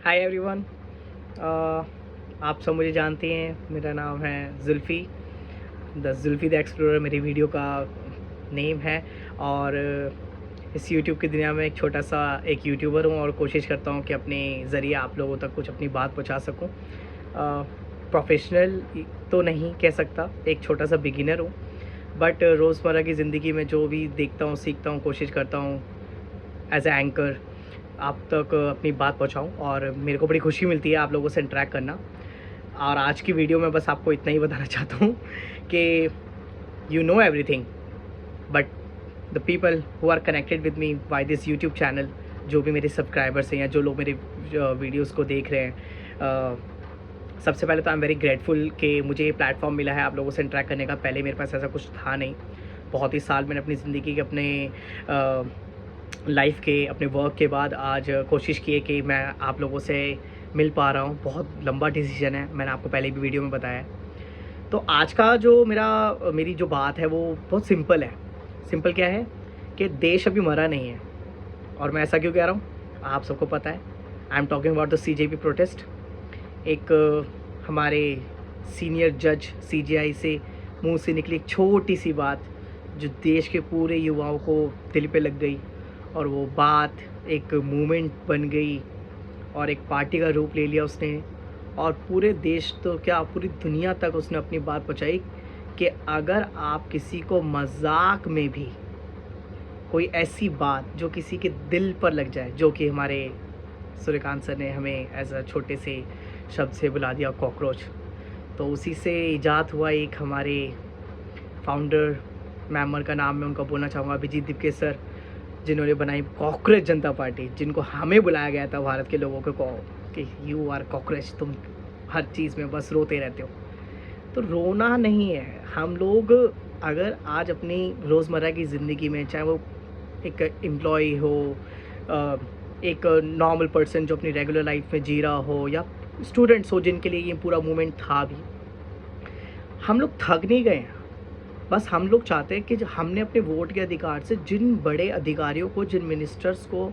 Hi everyone. आप सब मुझे जानते हैं, मेरा नाम है Zulfi. The Zulfi the explorer मेरी वीडियो का नेम है। और इस यूट्यूब की दुनिया में एक छोटा सा एक यूट्यूबर हूँ और कोशिश करता हूँ कि अपने ज़रिए आप लोगों तक कुछ अपनी बात पहुँचा सकूँ। प्रोफेशनल तो नहीं कह सकता, एक छोटा सा बिगिनर हूँ, बट रोज़मर्रा की ज़िंदगी में जो भी देखता हूँ, सीखता हूँ, कोशिश करता हूँ एज़ ए एंकर आप तक अपनी बात पहुँचाऊँ। और मेरे को बड़ी खुशी मिलती है आप लोगों से इंटरैक्ट करना। और आज की वीडियो में बस आपको इतना ही बताना चाहता हूँ कि you know everything, but the people who are connected with me by this YouTube channel, जो भी मेरे सब्सक्राइबर्स हैं या जो लोग मेरे वीडियोस को देख रहे हैं, सबसे पहले तो आई एम वेरी ग्रेटफुल कि मुझे ये प्लेटफॉर्म मिला है आप लोगों से इंटरैक्ट करने का। पहले मेरे पास ऐसा कुछ था नहीं। बहुत ही साल मैंने अपनी ज़िंदगी के अपने लाइफ के अपने वर्क के बाद आज कोशिश की है कि मैं आप लोगों से मिल पा रहा हूँ। बहुत लंबा डिसीजन है, मैंने आपको पहले भी वीडियो में बताया है। तो आज का जो मेरी जो बात है वो बहुत सिंपल है। सिंपल क्या है कि देश अभी मरा नहीं है। और मैं ऐसा क्यों कह रहा हूँ, आप सबको पता है। I am talking about the CJP protest. एक हमारे सीनियर जज सीजीआई से मुंह से निकली एक छोटी सी बात जो देश के पूरे युवाओं को दिल पे लग गई, और वो बात एक मूवमेंट बन गई और एक पार्टी का रूप ले लिया उसने। और पूरे देश तो क्या पूरी दुनिया तक उसने अपनी बात पहुंचाई कि अगर आप किसी को मजाक में भी कोई ऐसी बात जो किसी के दिल पर लग जाए, जो कि हमारे सूर्यकांत सर ने हमें एज अ छोटे से शब्द से बुला दिया कॉकरोच, तो उसी से ईजाद हुआ एक हमारे फाउंडर मेंबर का नाम मैं उनका बोलना चाहूँगा, अभिजीत दीपके सर, जिन्होंने बनाई कॉकरोच जनता पार्टी, जिनको हमें बुलाया गया था भारत के लोगों को कि यू आर कॉकरोच, तुम हर चीज़ में बस रोते रहते हो। तो रोना नहीं है। हम लोग अगर आज अपनी रोज़मर्रा की ज़िंदगी में, चाहे वो एक एम्प्लॉई हो, एक नॉर्मल पर्सन जो अपनी रेगुलर लाइफ में जी रहा हो, या स्टूडेंट्स हो जिनके लिए ये पूरा मूवमेंट था भी, हम लोग थक नहीं गए हैं। बस हम लोग चाहते हैं कि हमने अपने वोट के अधिकार से जिन बड़े अधिकारियों को, जिन मिनिस्टर्स को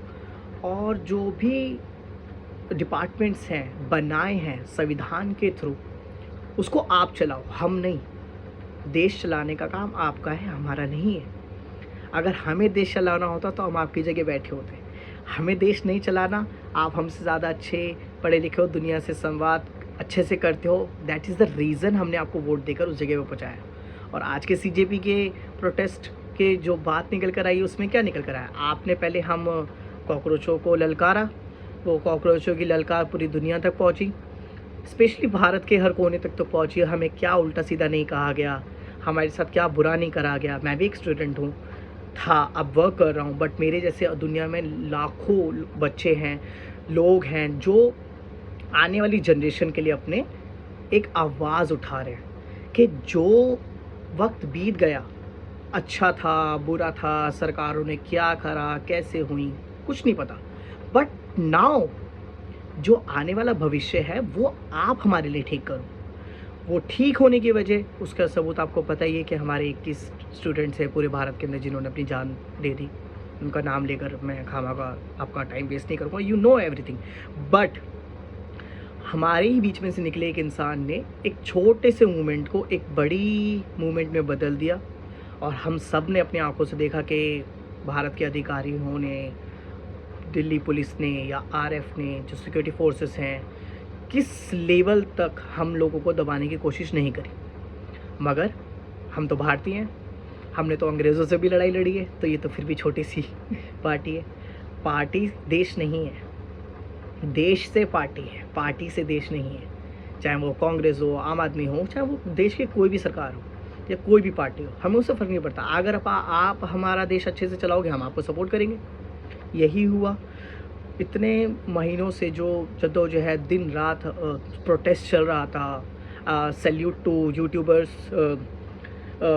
और जो भी डिपार्टमेंट्स हैं बनाए हैं संविधान के थ्रू, उसको आप चलाओ, हम नहीं। देश चलाने का काम आपका है, हमारा नहीं है। अगर हमें देश चलाना होता तो हम आपकी जगह बैठे होते। हमें देश नहीं चलाना, आप हमसे ज़्यादा अच्छे पढ़े लिखे हो, दुनिया से संवाद अच्छे से करते हो, दैट इज़ द रीज़न हमने आपको वोट देकर उस जगह पर पहुँचाया। और आज के सीजेपी के प्रोटेस्ट के जो बात निकल कर आई, उसमें क्या निकल कर आया? आपने पहले हम कॉकरोचों को ललकारा, वो कॉकरोचों की ललकार पूरी दुनिया तक पहुंची, स्पेशली भारत के हर कोने तक तो पहुंची। हमें क्या उल्टा सीधा नहीं कहा गया, हमारे साथ क्या बुरा नहीं करा गया। मैं भी एक स्टूडेंट हूँ, था, अब वर्क कर रहा हूँ, बट मेरे जैसे दुनिया में लाखों बच्चे हैं, लोग हैं जो आने वाली जनरेशन के लिए अपने एक आवाज़ उठा रहे हैं कि जो वक्त बीत गया, अच्छा था, बुरा था, सरकारों ने क्या करा, कैसे हुई, कुछ नहीं पता, बट नाउ जो आने वाला भविष्य है वो आप हमारे लिए ठीक करो। वो ठीक होने की वजह, उसका सबूत आपको पता ही है कि हमारे 21 स्टूडेंट्स हैं पूरे भारत के अंदर जिन्होंने अपनी जान दे दी। उनका नाम लेकर मैं खामखा आपका टाइम वेस्ट नहीं करूँगा, यू नो एवरीथिंग। बट हमारे ही बीच में से निकले एक इंसान ने एक छोटे से मूवमेंट को एक बड़ी मूवमेंट में बदल दिया। और हम सब ने अपनी आंखों से देखा कि भारत के अधिकारियों ने, दिल्ली पुलिस ने या आरएफ ने, जो सिक्योरिटी फोर्सेस हैं, किस लेवल तक हम लोगों को दबाने की कोशिश नहीं करी। मगर हम तो भारतीय हैं, हमने तो अंग्रेज़ों से भी लड़ाई लड़ी है, तो ये तो फिर भी छोटी सी पार्टी है। पार्टी देश नहीं है, देश से पार्टी है, पार्टी से देश नहीं है। चाहे वो कांग्रेस हो, आम आदमी हो, चाहे वो देश की कोई भी सरकार हो या कोई भी पार्टी हो, हमें उससे फ़र्क नहीं पड़ता। अगर आप हमारा देश अच्छे से चलाओगे, हम आपको सपोर्ट करेंगे। यही हुआ। इतने महीनों से जो जद्दोजहद, दिन रात प्रोटेस्ट चल रहा था। सैल्यूट टू यूट्यूबर्स,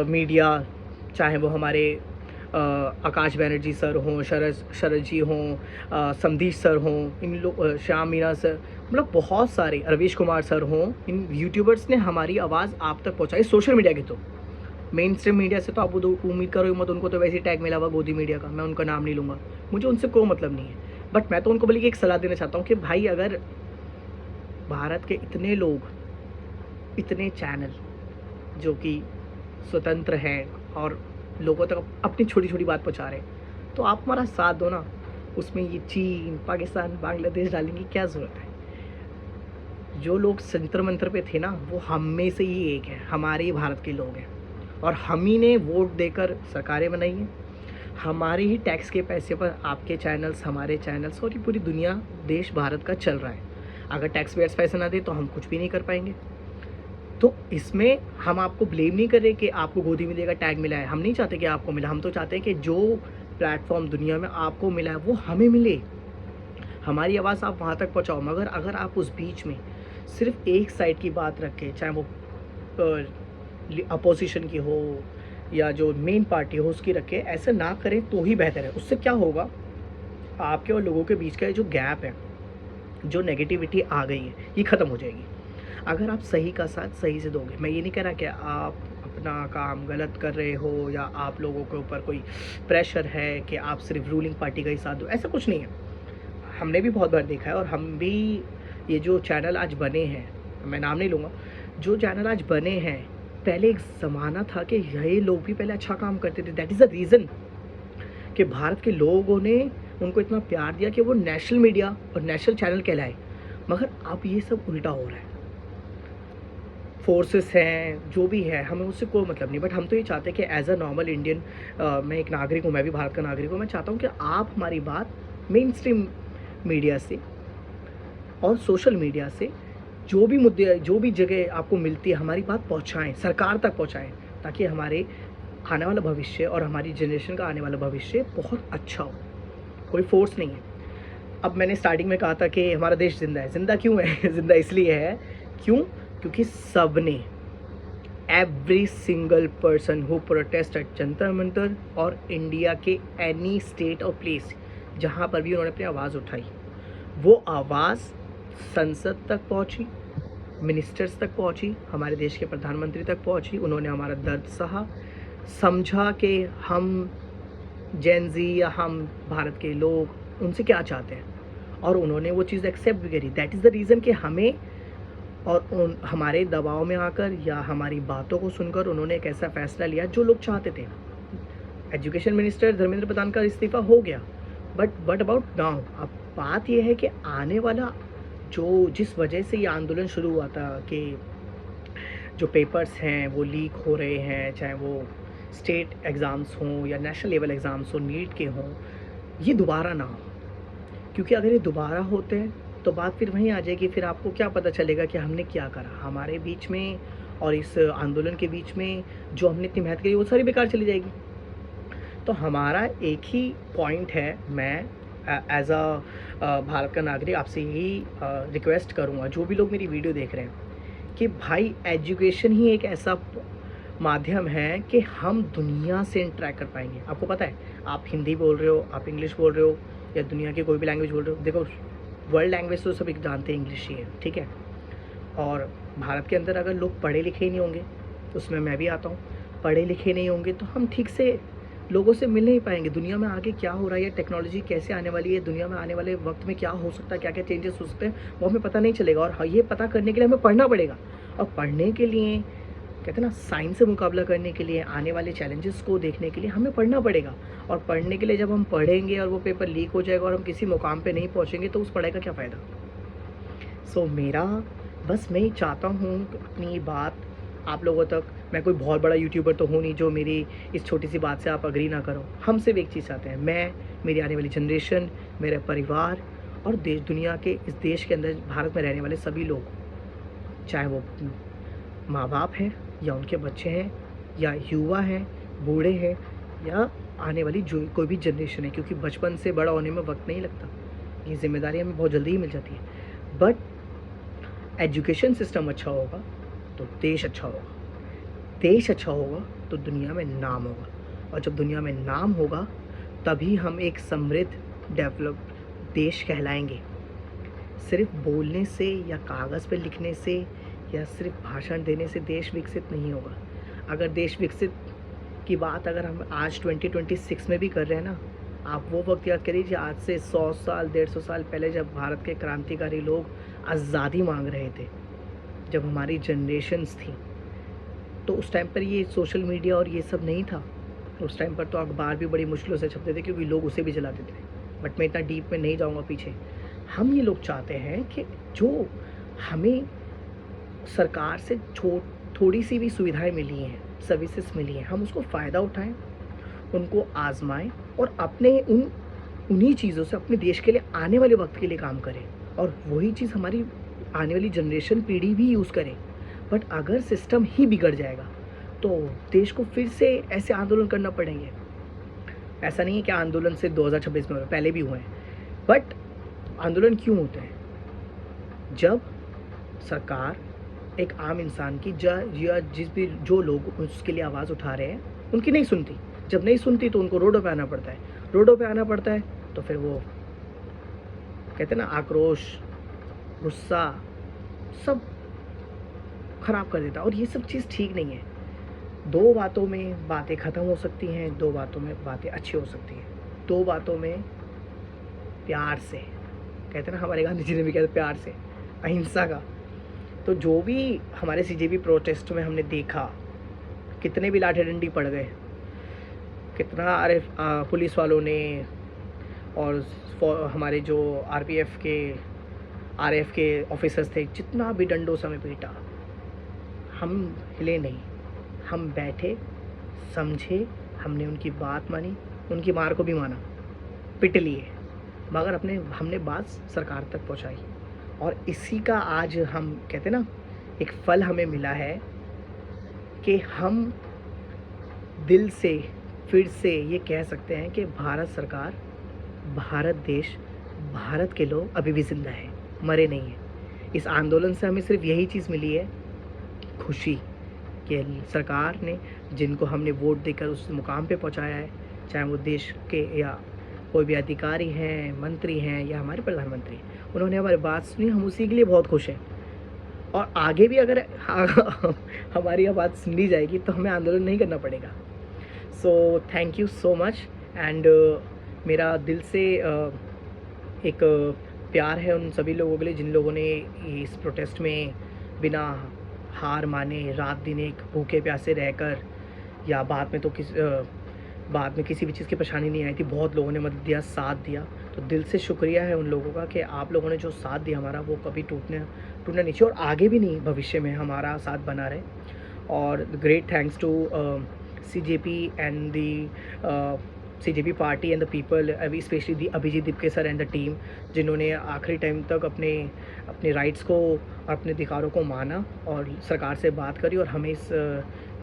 मीडिया, चाहे वो हमारे आकाश बैनर्जी सर हों, शरद जी हों, समधीश सर हों, इन लोग, श्याम मीना सर, मतलब बहुत सारे, रवीश कुमार सर हों, इन यूट्यूबर्स ने हमारी आवाज़ आप तक पहुँचाई सोशल मीडिया के थ्रू। मेन स्ट्रीम मीडिया से तो आप उम्मीद करो मत, उनको तो वैसे ही टैग मिला हुआ गोदी मीडिया का, मैं उनका नाम नहीं लूँगा, मुझे उनसे कोई मतलब नहीं है। बट मैं तो उनको बल्कि एक सलाह देना चाहता हूँ कि भाई, अगर भारत के इतने लोग, इतने चैनल जो कि स्वतंत्र हैं और लोगों तक अपनी छोटी छोटी बात पहुंचा रहे हैं, तो आप हमारा साथ दो ना। उसमें ये चीन, पाकिस्तान, बांग्लादेश डालेंगे क्या ज़रूरत है? जो लोग जंतर मंतर पे थे ना, वो हम में से ही एक है, हमारे ही भारत के लोग हैं। और हम ही ने वोट देकर सरकारें बनाई हैं, हमारे ही टैक्स के पैसे पर आपके चैनल्स, हमारे चैनल्स और ये पूरी दुनिया, देश भारत का चल रहा है। अगर टैक्स पेयर्स पैसे ना दे तो हम कुछ भी नहीं कर पाएंगे। तो इसमें हम आपको ब्लेम नहीं कर रहे कि आपको गोदी मीडिया का टैग मिला है। हम नहीं चाहते कि आपको मिला, हम तो चाहते हैं कि जो प्लेटफॉर्म दुनिया में आपको मिला है वो हमें मिले, हमारी आवाज़ आप वहाँ तक पहुँचाओ। मगर अगर आप उस बीच में सिर्फ एक साइड की बात रखें, चाहे वो अपोजिशन की हो या जो मेन पार्टी हो उसकी रखें, ऐसा ना करें तो ही बेहतर है। उससे क्या होगा, आपके और लोगों के बीच का जो गैप है, जो नेगेटिविटी आ गई है, ये ख़त्म हो जाएगी अगर आप सही का साथ सही से दोगे। मैं ये नहीं कह रहा कि आप अपना काम गलत कर रहे हो या आप लोगों के ऊपर कोई प्रेशर है कि आप सिर्फ रूलिंग पार्टी का ही साथ दो, ऐसा कुछ नहीं है। हमने भी बहुत बार देखा है और हम भी, ये जो चैनल आज बने हैं, मैं नाम नहीं लूँगा, जो चैनल आज बने हैं, पहले एक ज़माना था कि ये लोग भी पहले अच्छा काम करते थे। दैट इज़ द रीज़न कि भारत के लोगों ने उनको इतना प्यार दिया कि वो नेशनल मीडिया और नेशनल चैनल कहलाए। मगर अब ये सब उल्टा हो रहा है। फोर्सेस हैं, जो भी है, हमें उससे कोई मतलब नहीं। बट हम तो ये चाहते हैं कि एज अ नॉर्मल इंडियन, मैं एक नागरिक हूँ, मैं भी भारत का नागरिक हूँ, मैं चाहता हूँ कि आप हमारी बात मेन स्ट्रीम मीडिया से और सोशल मीडिया से, जो भी मुद्दे, जो भी जगह आपको मिलती है, हमारी बात पहुँचाएँ, सरकार तक पहुँचाएँ, ताकि हमारे आने वाला भविष्य और हमारी जनरेशन का आने वाला भविष्य बहुत अच्छा हो। कोई फोर्स नहीं है। अब मैंने स्टार्टिंग में कहा था कि हमारा देश ज़िंदा है। ज़िंदा क्यों है? ज़िंदा इसलिए है, क्यों? क्योंकि सब ने, every single person who protest at Jantar Mantar और इंडिया के एनी स्टेट और प्लेस, जहाँ पर भी उन्होंने अपनी आवाज़ उठाई, वो आवाज़ संसद तक पहुँची, मिनिस्टर्स तक पहुँची, हमारे देश के प्रधानमंत्री तक पहुँची। उन्होंने हमारा दर्द सहा, समझा कि हम जेन ज़ी या हम भारत के लोग उनसे क्या चाहते हैं, और उन्होंने वो चीज़ एक्सेप्ट भी करी। दैट इज़ द रीज़न कि हमें और उन हमारे दबाव में आकर या हमारी बातों को सुनकर उन्होंने एक ऐसा फ़ैसला लिया जो लोग चाहते थे। एजुकेशन मिनिस्टर धर्मेंद्र प्रधान का इस्तीफ़ा हो गया, बट व्हाट अबाउट नाउ? अब बात यह है कि आने वाला, जो जिस वजह से ये आंदोलन शुरू हुआ था कि जो पेपर्स हैं वो लीक हो रहे हैं, चाहे वो स्टेट एग्ज़ाम्स हों या नेशनल लेवल एग्ज़ाम्स हों, नीट के हों, ये दोबारा ना हो। क्योंकि अगर ये दोबारा होते हैं तो बात फिर वहीं आ जाएगी। फिर आपको क्या पता चलेगा कि हमने क्या करा हमारे बीच में, और इस आंदोलन के बीच में जो हमने इतनी मेहनत करी वो सारी बेकार चली जाएगी। तो हमारा एक ही पॉइंट है, मैं एज अ भारत का नागरिक आपसे यही रिक्वेस्ट करूँगा, जो भी लोग मेरी वीडियो देख रहे हैं, कि भाई एजुकेशन ही एक ऐसा माध्यम है कि हम दुनिया से इंटरेक्ट कर पाएंगे। आपको पता है, आप हिंदी बोल रहे हो, आप इंग्लिश बोल रहे हो या दुनिया की कोई भी लैंग्वेज बोल रहे हो, देखो वर्ल्ड लैंग्वेज तो सब एक जानते हैं, इंग्लिश ही है, ठीक है। और भारत के अंदर अगर लोग पढ़े लिखे ही नहीं होंगे, तो उसमें मैं भी आता हूँ, पढ़े लिखे नहीं होंगे तो हम ठीक से लोगों से मिल नहीं पाएंगे। दुनिया में आगे क्या हो रहा है, टेक्नोलॉजी कैसे आने वाली है, दुनिया में आने वाले वक्त में क्या हो सकता है, क्या क्या चेंजेस हो सकते हैं, वो हमें पता नहीं चलेगा। और ये पता करने के लिए हमें पढ़ना पड़ेगा, और पढ़ने के लिए, कहते हैं ना, साइंस से मुकाबला करने के लिए, आने वाले चैलेंजेस को देखने के लिए हमें पढ़ना पड़ेगा। और पढ़ने के लिए जब हम पढ़ेंगे और वो पेपर लीक हो जाएगा और हम किसी मुकाम पे नहीं पहुंचेंगे, तो उस पढ़ाई का क्या फ़ायदा? सो मेरा बस, मैं चाहता हूँ अपनी बात आप लोगों तक, मैं कोई बहुत बड़ा यूट्यूबर तो हूँ नहीं जो मेरी इस छोटी सी बात से आप अग्री ना करो। हम सिर्फ एक चीज़ चाहते हैं, मैं, मेरी आने वाली जनरेशन, मेरा परिवार और देश, दुनिया के इस देश के अंदर, भारत में रहने वाले सभी लोग, चाहे वो माँ बाप हैं या उनके बच्चे हैं या युवा हैं, बूढ़े हैं या आने वाली जो कोई भी जनरेशन है, क्योंकि बचपन से बड़ा होने में वक्त नहीं लगता, ये जिम्मेदारी हमें बहुत जल्दी ही मिल जाती है। बट एजुकेशन सिस्टम अच्छा होगा तो देश अच्छा होगा, देश अच्छा होगा तो दुनिया में नाम होगा, और जब दुनिया में नाम होगा तभी हम एक समृद्ध डेवलप्ड देश कहलाएंगे। सिर्फ बोलने से या कागज़ पे लिखने से या सिर्फ भाषण देने से देश विकसित नहीं होगा। अगर देश विकसित की बात अगर हम आज 2026 में भी कर रहे हैं ना, आप वो वक्त याद करिए आज से 100 साल 150 साल पहले जब भारत के क्रांतिकारी लोग आज़ादी मांग रहे थे, जब हमारी जनरेशन्स थी, तो उस टाइम पर ये सोशल मीडिया और ये सब नहीं था। उस टाइम पर तो अखबार भी बड़ी मुश्किलों से छपते थे क्योंकि लोग उसे भी जलाते थे। बट मैं इतना डीप में नहीं जाऊँगा पीछे। हम ये लोग चाहते हैं कि जो हमें सरकार से थोड़ी सी भी सुविधाएं मिली हैं, सर्विसेज मिली हैं, हम उसको फ़ायदा उठाएं, उनको आजमाएं और अपने उन्हीं चीज़ों से अपने देश के लिए आने वाले वक्त के लिए काम करें और वही चीज़ हमारी आने वाली जनरेशन पीढ़ी भी यूज़ करे। बट अगर सिस्टम ही बिगड़ जाएगा तो देश को फिर से ऐसे आंदोलन करना पड़ेंगे। ऐसा नहीं है कि आंदोलन सिर्फ 2026 में हुए, पहले भी हुए हैं। बट आंदोलन क्यों होते हैं? जब सरकार एक आम इंसान की या जिस भी जो लोग उसके लिए आवाज़ उठा रहे हैं उनकी नहीं सुनती। जब नहीं सुनती तो उनको रोडों पे आना पड़ता है। रोडों पे आना पड़ता है तो फिर वो कहते हैं ना, आक्रोश, गुस्सा सब ख़राब कर देता है। और ये सब चीज़ ठीक नहीं है। दो बातों में बातें ख़त्म हो सकती हैं, दो बातों में बातें अच्छी हो सकती हैं। दो बातों में प्यार से, कहते हैं ना, हमारे गांधी जी ने भी कहते प्यार से, अहिंसा का। तो जो भी हमारे सीजेपी प्रोटेस्ट में हमने देखा, कितने भी लाठी डंडी पड़ गए, कितना पुलिस वालों ने और हमारे जो आरपीएफ के ऑफिसर्स थे, जितना भी डंडों से हमें पीटा, हम हिले नहीं। हम बैठे, समझे, हमने उनकी बात मानी, उनकी मार को भी माना, पिट लिए, मगर हमने बात सरकार तक पहुंचाई। और इसी का आज हम कहते ना, एक फल हमें मिला है कि हम दिल से फिर से ये कह सकते हैं कि भारत सरकार, भारत देश, भारत के लोग अभी भी ज़िंदा हैं, मरे नहीं हैं। इस आंदोलन से हमें सिर्फ यही चीज़ मिली है, खुशी, कि सरकार ने जिनको हमने वोट देकर उस मुकाम पे पहुंचाया है, चाहे वो देश के या कोई भी अधिकारी हैं, मंत्री हैं या हमारे प्रधानमंत्री, उन्होंने हमारी बात सुनी। हम उसी के लिए बहुत खुश हैं। और आगे भी अगर हमारी आवाज़ सुनी जाएगी तो हमें आंदोलन नहीं करना पड़ेगा। सो thank you so much. And मेरा दिल से एक प्यार है उन सभी लोगों के लिए जिन लोगों ने इस प्रोटेस्ट में बिना हार माने, रात दिन एक भूखे प्यासे रहकर, या बाद में किसी भी चीज़ की परेशानी नहीं आई थी, बहुत लोगों ने मदद दिया, साथ दिया। तो दिल से शुक्रिया है उन लोगों का कि आप लोगों ने जो साथ दिया हमारा, वो कभी टूटना नहीं चाहिए और आगे भी नहीं, भविष्य में हमारा साथ बना रहे। और great thanks to CJP and the CJP party and the people, specially the Abhijit Dipke sir and the team, जिन्होंने आखिरी टाइम तक अपने राइट्स को, अपने अधिकारों को माना और सरकार से बात करी। और हमें इस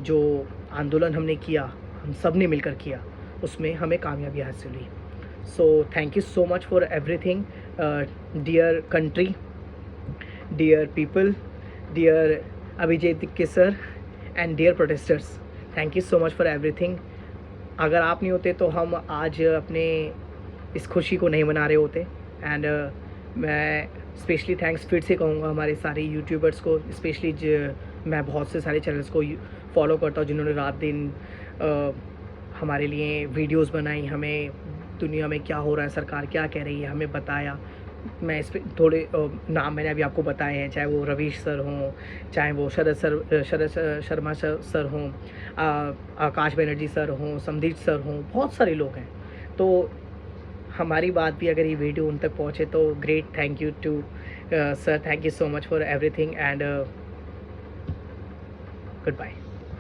जो आंदोलन हमने किया, हम सब ने मिलकर किया, उसमें हमें कामयाबी हासिल हुई। So thank you so much for everything, dear country, dear people, dear Abhijit Dipke sir and dear protesters, thank you so much for everything. अगर आप नहीं होते तो हम आज अपने इस खुशी को नहीं मना रहे होते। एंड मैं स्पेशली थैंक्स फिर से कहूँगा हमारे सारे यूट्यूबर्स को, स्पेशली मैं बहुत से सारे चैनल्स को फॉलो करता हूँ जिन्होंने रात दिन हमारे लिए वीडियोस बनाई, हमें दुनिया में क्या हो रहा है, सरकार क्या कह रही है, हमें बताया। मैं इस पर थोड़े नाम मैंने अभी आपको बताए हैं, चाहे वो रवीश सर हों, चाहे वो शरद शर्मा सर हों, आकाश बनर्जी सर हों, समदीप सर हों, बहुत सारे लोग हैं। तो हमारी बात भी अगर ये वीडियो उन तक पहुँचे तो great thank you to sir, thank you so much for everything and good bye.